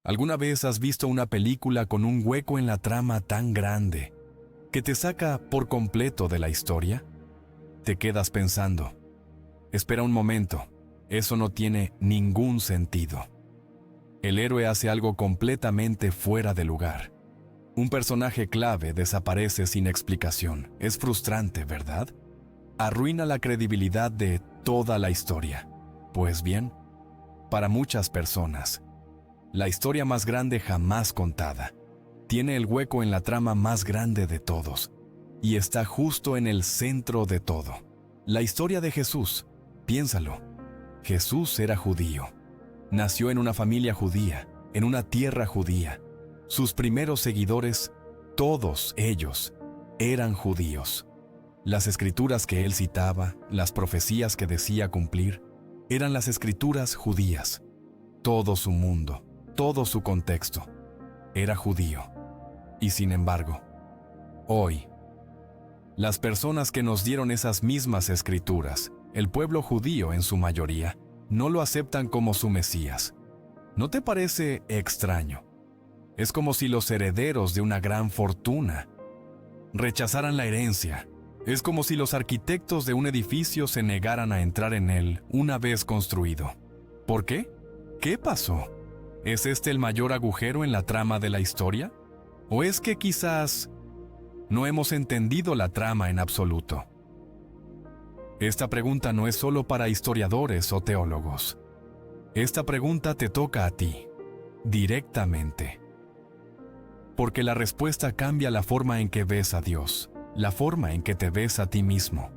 ¿Alguna vez has visto una película con un hueco en la trama tan grande que te saca por completo de la historia? Te quedas pensando, espera un momento, eso no tiene ningún sentido. El héroe hace algo completamente fuera de lugar. Un personaje clave desaparece sin explicación. Es frustrante, ¿verdad? Arruina la credibilidad de toda la historia. Pues bien, para muchas personas, la historia más grande jamás contada tiene el hueco en la trama más grande de todos y está justo en el centro de todo. La historia de Jesús, piénsalo. Jesús era judío. Nació en una familia judía, en una tierra judía. Sus primeros seguidores, todos ellos, eran judíos. Las escrituras que él citaba, las profecías que decía cumplir, eran las escrituras judías. Todo su mundo, todo su contexto, era judío. Y sin embargo, hoy, las personas que nos dieron esas mismas escrituras, el pueblo judío en su mayoría, no lo aceptan como su Mesías. ¿No te parece extraño? Es como si los herederos de una gran fortuna rechazaran la herencia. Es como si los arquitectos de un edificio se negaran a entrar en él una vez construido. ¿Por qué? ¿Qué pasó? ¿Es este el mayor agujero en la trama de la historia? ¿O es que quizás no hemos entendido la trama en absoluto? Esta pregunta no es solo para historiadores o teólogos. Esta pregunta te toca a ti, directamente. Porque la respuesta cambia la forma en que ves a Dios, la forma en que te ves a ti mismo,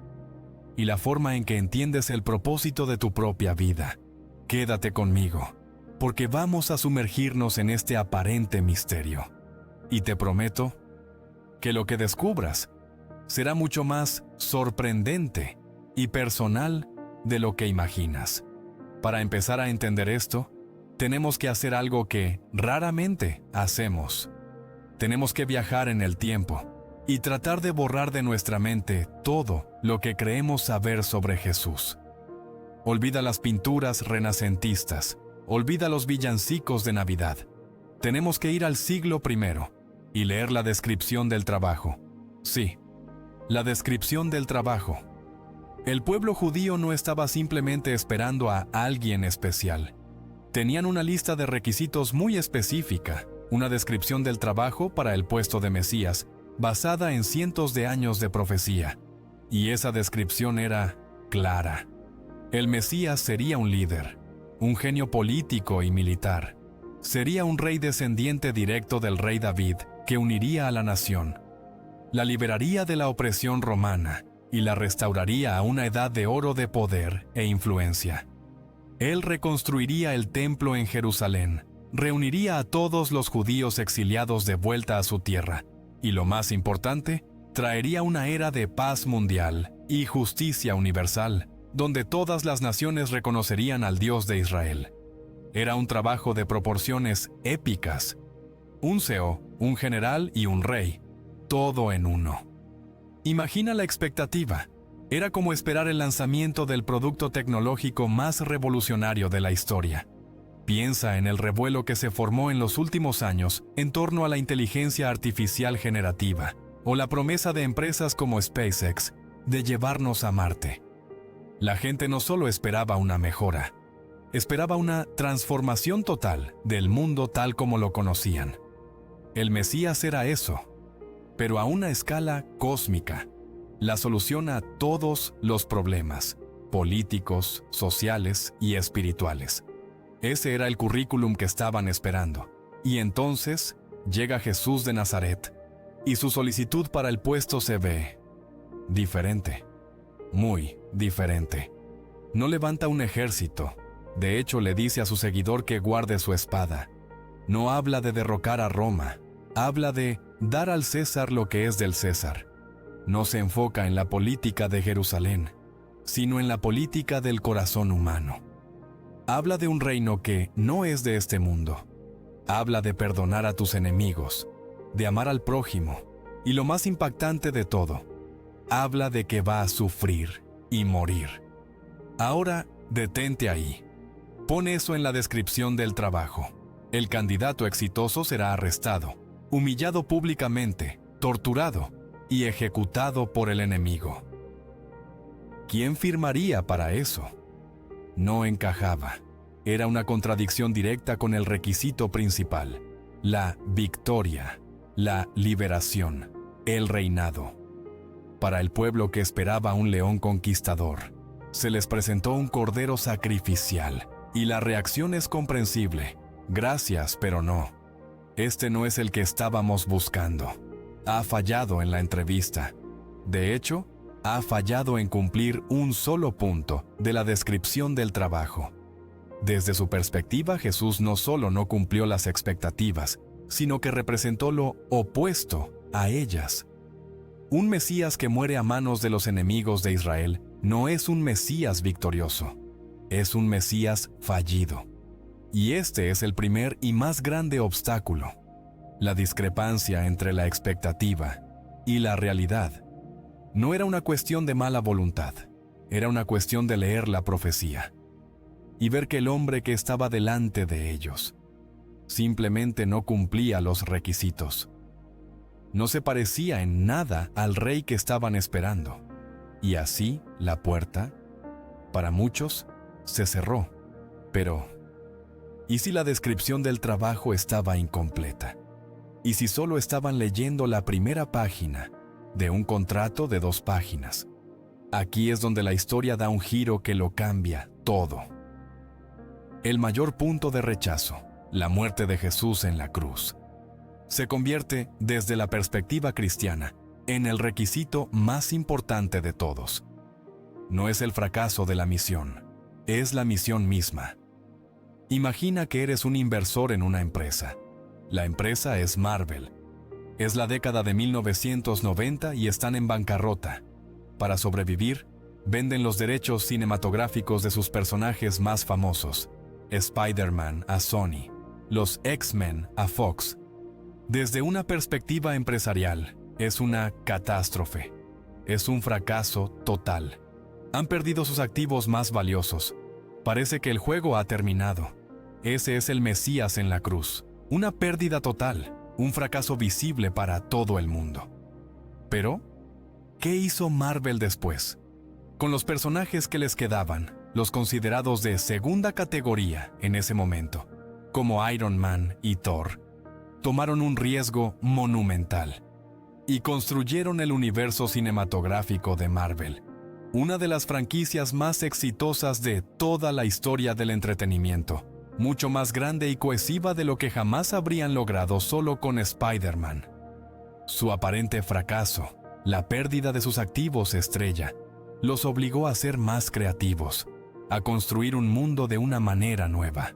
y la forma en que entiendes el propósito de tu propia vida. Quédate conmigo, porque vamos a sumergirnos en este aparente misterio. Y te prometo que lo que descubras será mucho más sorprendente y personal de lo que imaginas. Para empezar a entender esto, tenemos que hacer algo que raramente hacemos. Tenemos que viajar en el tiempo y tratar de borrar de nuestra mente todo lo que creemos saber sobre Jesús. Olvida las pinturas renacentistas, olvida los villancicos de Navidad. Tenemos que ir al siglo I y leer la descripción del trabajo. Sí, la descripción del trabajo. El pueblo judío no estaba simplemente esperando a alguien especial. Tenían una lista de requisitos muy específica, una descripción del trabajo para el puesto de Mesías, basada en cientos de años de profecía. Y esa descripción era clara. El Mesías sería un líder, un genio político y militar. Sería un rey descendiente directo del rey David que uniría a la nación. La liberaría de la opresión romana y la restauraría a una edad de oro de poder e influencia. Él reconstruiría el templo en Jerusalén, reuniría a todos los judíos exiliados de vuelta a su tierra, y lo más importante, traería una era de paz mundial y justicia universal, donde todas las naciones reconocerían al Dios de Israel. Era un trabajo de proporciones épicas. Un CEO, un general y un rey, todo en uno. Imagina la expectativa. Era como esperar el lanzamiento del producto tecnológico más revolucionario de la historia. Piensa en el revuelo que se formó en los últimos años en torno a la inteligencia artificial generativa, o la promesa de empresas como SpaceX de llevarnos a Marte. La gente no solo esperaba una mejora, esperaba una transformación total del mundo tal como lo conocían. El Mesías era eso, pero a una escala cósmica, la solución a todos los problemas políticos, sociales y espirituales. Ese era el currículum que estaban esperando. Y entonces llega Jesús de Nazaret, y su solicitud para el puesto se ve diferente, muy diferente. No levanta un ejército, de hecho le dice a su seguidor que guarde su espada. No habla de derrocar a Roma, habla de dar al César lo que es del César. No se enfoca en la política de Jerusalén, sino en la política del corazón humano. Habla de un reino que no es de este mundo. Habla de perdonar a tus enemigos, de amar al prójimo, y lo más impactante de todo, habla de que va a sufrir y morir. Ahora, detente ahí. Pon eso en la descripción del trabajo. El candidato exitoso será arrestado, humillado públicamente, torturado y ejecutado por el enemigo. ¿Quién firmaría para eso? No encajaba. Era una contradicción directa con el requisito principal: la victoria, la liberación, el reinado. Para el pueblo que esperaba un león conquistador, se les presentó un cordero sacrificial, y la reacción es comprensible. Gracias, pero no. Este no es el que estábamos buscando. Ha fallado en la entrevista. De hecho, ha fallado en cumplir un solo punto de la descripción del trabajo. Desde su perspectiva, Jesús no solo no cumplió las expectativas, sino que representó lo opuesto a ellas. Un Mesías que muere a manos de los enemigos de Israel no es un Mesías victorioso, es un Mesías fallido. Y este es el primer y más grande obstáculo: la discrepancia entre la expectativa y la realidad. No era una cuestión de mala voluntad, era una cuestión de leer la profecía y ver que el hombre que estaba delante de ellos simplemente no cumplía los requisitos. No se parecía en nada al rey que estaban esperando. Y así la puerta, para muchos, se cerró. Pero, ¿y si la descripción del trabajo estaba incompleta? ¿Y si solo estaban leyendo la primera página de un contrato de 2 páginas? Aquí es donde la historia da un giro que lo cambia todo. El mayor punto de rechazo, la muerte de Jesús en la cruz, se convierte, desde la perspectiva cristiana, en el requisito más importante de todos. No es el fracaso de la misión, es la misión misma. Imagina que eres un inversor en una empresa. La empresa es Marvel. Es la década de 1990 y están en bancarrota. Para sobrevivir, venden los derechos cinematográficos de sus personajes más famosos: Spider-Man a Sony, los X-Men a Fox. Desde una perspectiva empresarial, es una catástrofe. Es un fracaso total. Han perdido sus activos más valiosos. Parece que el juego ha terminado. Ese es el Mesías en la cruz. Una pérdida total, un fracaso visible para todo el mundo. Pero, ¿qué hizo Marvel después? Con los personajes que les quedaban, los considerados de segunda categoría en ese momento, como Iron Man y Thor, tomaron un riesgo monumental y construyeron el universo cinematográfico de Marvel, una de las franquicias más exitosas de toda la historia del entretenimiento, mucho más grande y cohesiva de lo que jamás habrían logrado solo con Spider-Man. Su aparente fracaso, la pérdida de sus activos estrella, los obligó a ser más creativos, a construir un mundo de una manera nueva.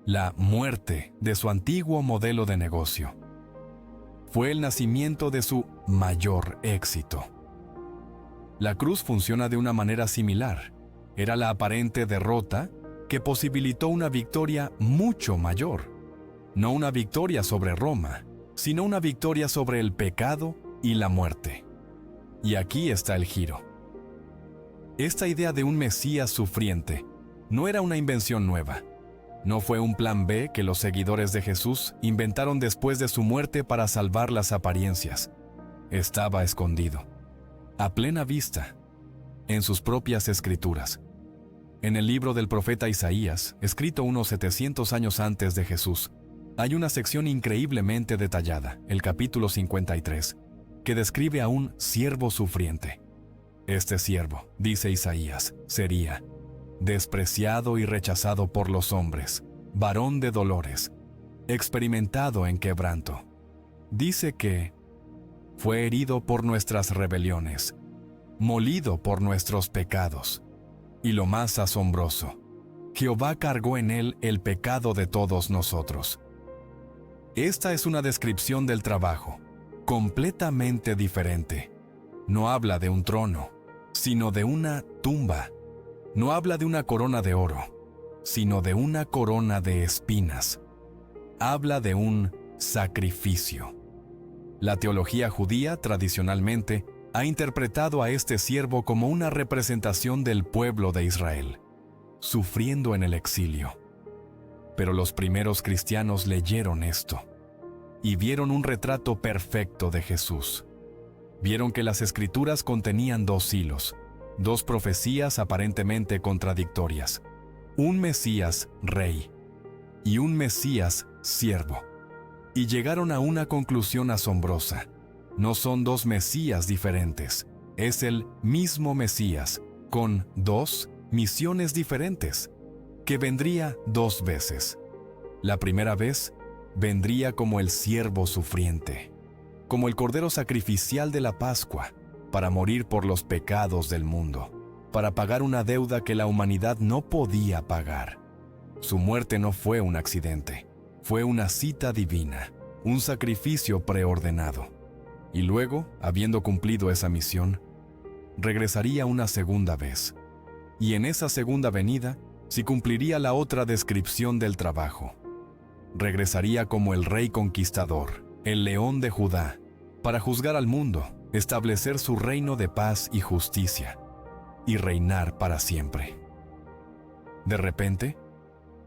La muerte de su antiguo modelo de negocio fue el nacimiento de su mayor éxito. La cruz funciona de una manera similar. Era la aparente derrota que posibilitó una victoria mucho mayor. No una victoria sobre Roma, sino una victoria sobre el pecado y la muerte. Y aquí está el giro. Esta idea de un Mesías sufriente no era una invención nueva. No fue un plan B que los seguidores de Jesús inventaron después de su muerte para salvar las apariencias. Estaba escondido, a plena vista, en sus propias escrituras. En el libro del profeta Isaías, escrito unos 700 años antes de Jesús, hay una sección increíblemente detallada, el capítulo 53, que describe a un siervo sufriente. Este siervo, dice Isaías, sería despreciado y rechazado por los hombres, varón de dolores, experimentado en quebranto. Dice que fue herido por nuestras rebeliones, molido por nuestros pecados. Y lo más asombroso, Jehová cargó en él el pecado de todos nosotros. Esta es una descripción del trabajo, completamente diferente. No habla de un trono, sino de una tumba. No habla de una corona de oro, sino de una corona de espinas. Habla de un sacrificio. La teología judía, tradicionalmente, ha interpretado a este siervo como una representación del pueblo de Israel, sufriendo en el exilio. Pero los primeros cristianos leyeron esto y vieron un retrato perfecto de Jesús. Vieron que las Escrituras contenían dos hilos, dos profecías aparentemente contradictorias, un Mesías rey y un Mesías siervo. Y llegaron a una conclusión asombrosa. No son dos Mesías diferentes, es el mismo Mesías, con dos misiones diferentes, que vendría dos veces. La primera vez vendría como el siervo sufriente, como el cordero sacrificial de la Pascua, para morir por los pecados del mundo, para pagar una deuda que la humanidad no podía pagar. Su muerte no fue un accidente, fue una cita divina, un sacrificio preordenado. Y luego, habiendo cumplido esa misión, regresaría una segunda vez. Y en esa segunda venida, se cumpliría la otra descripción del trabajo. Regresaría como el rey conquistador, el león de Judá, para juzgar al mundo, establecer su reino de paz y justicia, y reinar para siempre. De repente,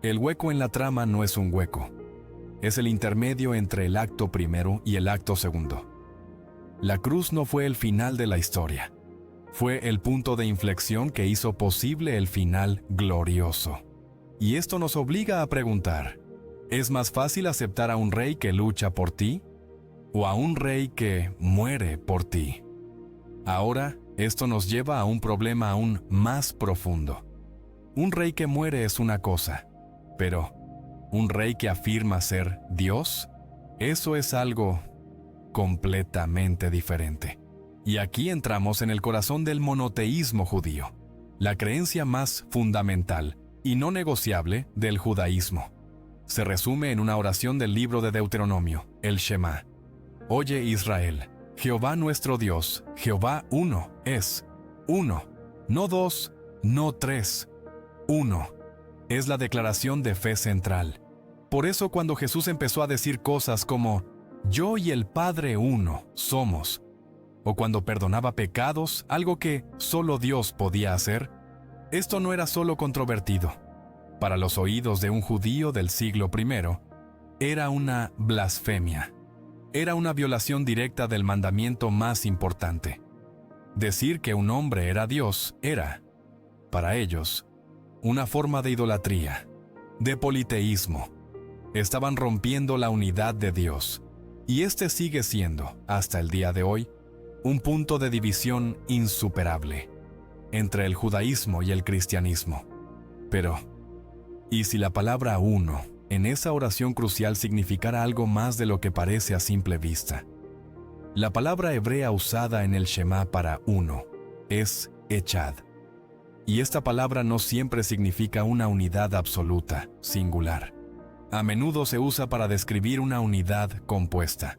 el hueco en la trama no es un hueco, es el intermedio entre el acto primero y el acto segundo. La cruz no fue el final de la historia, fue el punto de inflexión que hizo posible el final glorioso. Y esto nos obliga a preguntar, ¿es más fácil aceptar a un rey que lucha por ti o a un rey que muere por ti? Ahora, esto nos lleva a un problema aún más profundo. Un rey que muere es una cosa, pero un rey que afirma ser Dios, eso es algo completamente diferente. Y aquí entramos en el corazón del monoteísmo judío, la creencia más fundamental y no negociable del judaísmo. Se resume en una oración del libro de Deuteronomio, el Shema. Oye Israel, Jehová nuestro Dios, Jehová uno es, uno, no dos, no tres, uno. Es la declaración de fe central. Por eso cuando Jesús empezó a decir cosas como, yo y el Padre uno somos, o cuando perdonaba pecados, algo que solo Dios podía hacer, esto no era solo controvertido. Para los oídos de un judío del siglo I, era una blasfemia. Era una violación directa del mandamiento más importante. Decir que un hombre era Dios era, para ellos, una forma de idolatría, de politeísmo. Estaban rompiendo la unidad de Dios, y este sigue siendo, hasta el día de hoy, un punto de división insuperable entre el judaísmo y el cristianismo. Pero, ¿y si la palabra uno en esa oración crucial significara algo más de lo que parece a simple vista? La palabra hebrea usada en el Shema para uno es echad. Y esta palabra no siempre significa una unidad absoluta, singular. A menudo se usa para describir una unidad compuesta.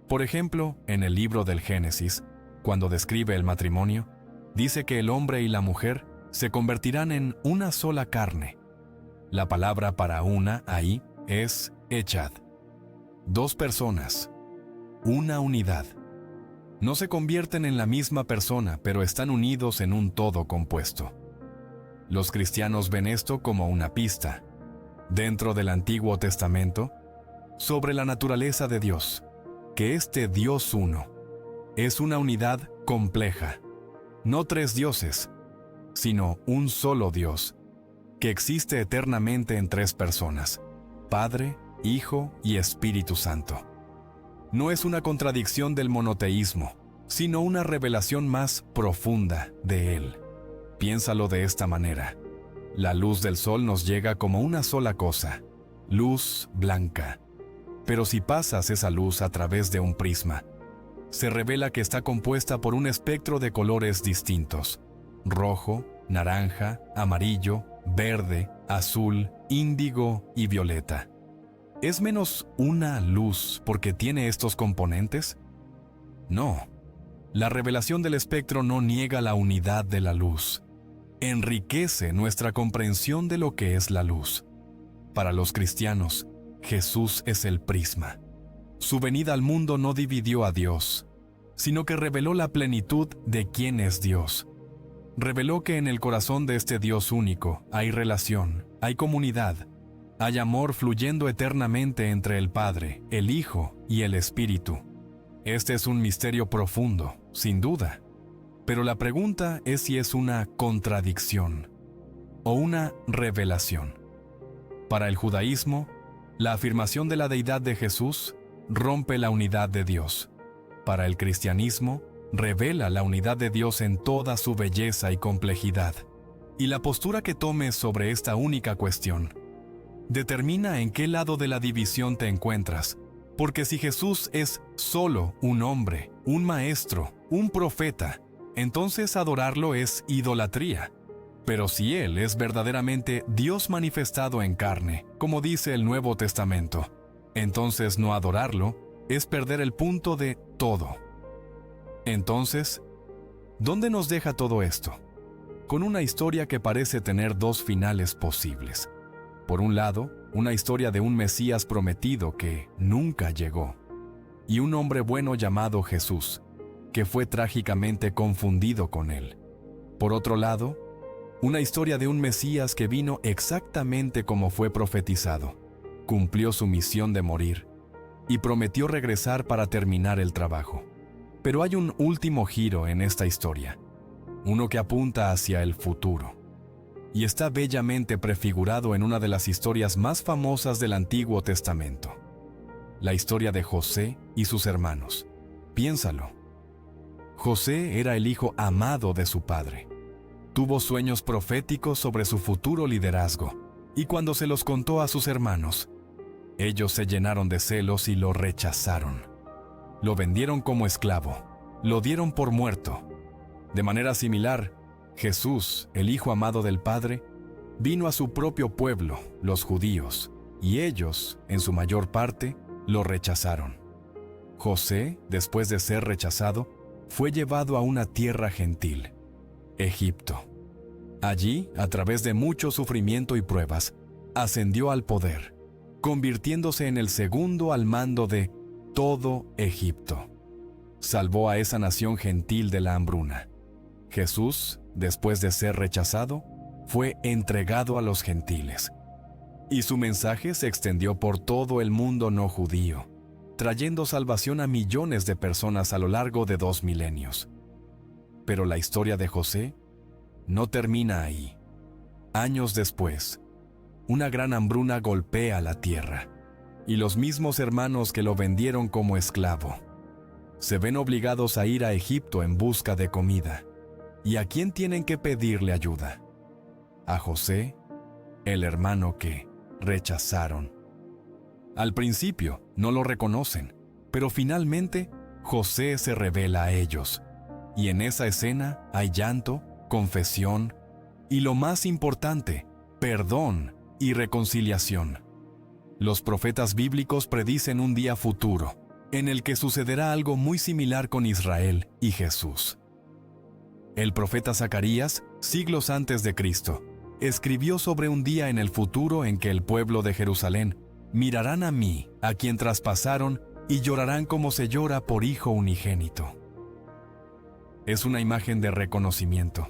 Por ejemplo, en el libro del Génesis, cuando describe el matrimonio, dice que el hombre y la mujer se convertirán en una sola carne. La palabra para una ahí es echad. Dos personas, una unidad. No se convierten en la misma persona, pero están unidos en un todo compuesto. Los cristianos ven esto como una pista, dentro del Antiguo Testamento, sobre la naturaleza de Dios, que este Dios uno es una unidad compleja, no tres dioses, sino un solo Dios, que existe eternamente en tres personas, Padre, Hijo y Espíritu Santo. No es una contradicción del monoteísmo, sino una revelación más profunda de Él. Piénsalo de esta manera. La luz del sol nos llega como una sola cosa, luz blanca. Pero si pasas esa luz a través de un prisma, se revela que está compuesta por un espectro de colores distintos: rojo, naranja, amarillo, verde, azul, índigo y violeta. ¿Es menos una luz porque tiene estos componentes? No. La revelación del espectro no niega la unidad de la luz. Enriquece nuestra comprensión de lo que es la luz. Para los cristianos, Jesús es el prisma. Su venida al mundo no dividió a Dios, sino que reveló la plenitud de quién es Dios. Reveló que en el corazón de este Dios único hay relación, hay comunidad, Hay amor fluyendo eternamente entre el Padre, el Hijo y el Espíritu. Este es un misterio profundo, sin duda. Pero la pregunta es si es una contradicción o una revelación. Para el judaísmo, la afirmación de la deidad de Jesús rompe la unidad de Dios. Para el cristianismo, revela la unidad de Dios en toda su belleza y complejidad. Y la postura que tomes sobre esta única cuestión determina en qué lado de la división te encuentras, porque si Jesús es solo un hombre, un maestro, un profeta, entonces adorarlo es idolatría. Pero si Él es verdaderamente Dios manifestado en carne, como dice el Nuevo Testamento, entonces no adorarlo es perder el punto de todo. Entonces, ¿dónde nos deja todo esto? Con una historia que parece tener dos finales posibles. Por un lado, una historia de un Mesías prometido que nunca llegó, y un hombre bueno llamado Jesús, que fue trágicamente confundido con él. Por otro lado, una historia de un Mesías que vino exactamente como fue profetizado, cumplió su misión de morir y prometió regresar para terminar el trabajo. Pero hay un último giro en esta historia, uno que apunta hacia el futuro, y está bellamente prefigurado en una de las historias más famosas del Antiguo Testamento, la historia de José y sus hermanos. Piénsalo. José era el hijo amado de su padre. Tuvo sueños proféticos sobre su futuro liderazgo, y cuando se los contó a sus hermanos, ellos se llenaron de celos y lo rechazaron. Lo vendieron como esclavo, lo dieron por muerto. De manera similar, Jesús, el Hijo amado del Padre, vino a su propio pueblo, los judíos, y ellos, en su mayor parte, lo rechazaron. José, después de ser rechazado, fue llevado a una tierra gentil, Egipto. Allí, a través de mucho sufrimiento y pruebas, ascendió al poder, convirtiéndose en el segundo al mando de todo Egipto. Salvó a esa nación gentil de la hambruna. Jesús, después de ser rechazado, fue entregado a los gentiles. Y su mensaje se extendió por todo el mundo no judío, trayendo salvación a millones de personas a lo largo de 2 milenios. Pero la historia de José no termina ahí. Años después, una gran hambruna golpea la tierra, y los mismos hermanos que lo vendieron como esclavo se ven obligados a ir a Egipto en busca de comida. ¿Y a quién tienen que pedirle ayuda? A José, el hermano que rechazaron. Al principio no lo reconocen, pero finalmente José se revela a ellos. Y en esa escena hay llanto, confesión y, lo más importante, perdón y reconciliación. Los profetas bíblicos predicen un día futuro en el que sucederá algo muy similar con Israel y Jesús. El profeta Zacarías, siglos antes de Cristo, escribió sobre un día en el futuro en que el pueblo de Jerusalén mirarán a mí, a quien traspasaron, y llorarán como se llora por hijo unigénito. Es una imagen de reconocimiento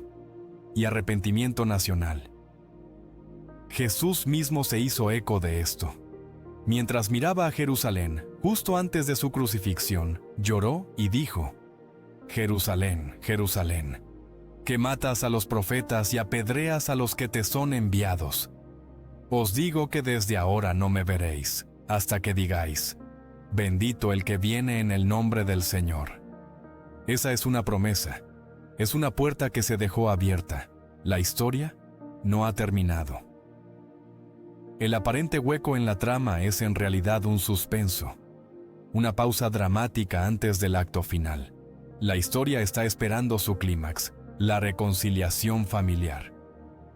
y arrepentimiento nacional. Jesús mismo se hizo eco de esto. Mientras miraba a Jerusalén, justo antes de su crucifixión, lloró y dijo: Jerusalén, Jerusalén, que matas a los profetas y apedreas a los que te son enviados. Os digo que desde ahora no me veréis, hasta que digáis: bendito el que viene en el nombre del Señor. Esa es una promesa, es una puerta que se dejó abierta. La historia no ha terminado. El aparente hueco en la trama es en realidad un suspenso, una pausa dramática antes del acto final. La historia está esperando su clímax, la reconciliación familiar.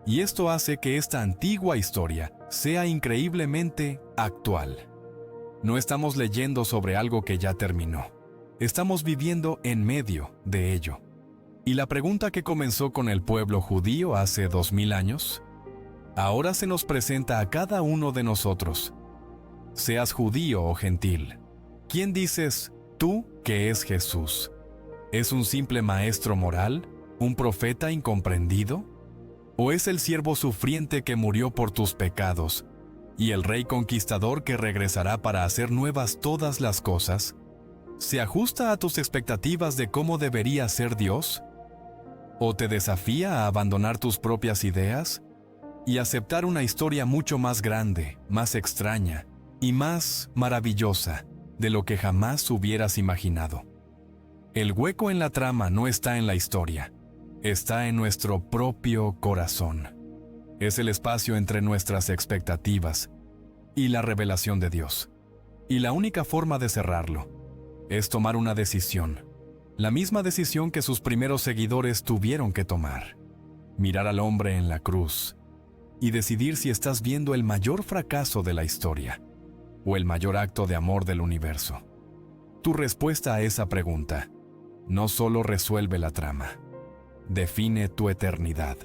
Y esto hace que esta antigua historia sea increíblemente actual. No estamos leyendo sobre algo que ya terminó. Estamos viviendo en medio de ello. Y la pregunta que comenzó con el pueblo judío hace 2000 años, ahora se nos presenta a cada uno de nosotros. Seas judío o gentil, ¿quién dices tú que es Jesús? ¿Es un simple maestro moral? ¿Un profeta incomprendido? ¿O es el siervo sufriente que murió por tus pecados y el rey conquistador que regresará para hacer nuevas todas las cosas, ¿se ajusta a tus expectativas de cómo debería ser Dios? ¿O te desafía a abandonar tus propias ideas y aceptar una historia mucho más grande, más extraña y más maravillosa de lo que jamás hubieras imaginado? El hueco en la trama no está en la historia, está en nuestro propio corazón. Es el espacio entre nuestras expectativas y la revelación de Dios. Y la única forma de cerrarlo es tomar una decisión, la misma decisión que sus primeros seguidores tuvieron que tomar: mirar al hombre en la cruz y decidir si estás viendo el mayor fracaso de la historia o el mayor acto de amor del universo. Tu respuesta a esa pregunta no solo resuelve la trama, define tu eternidad.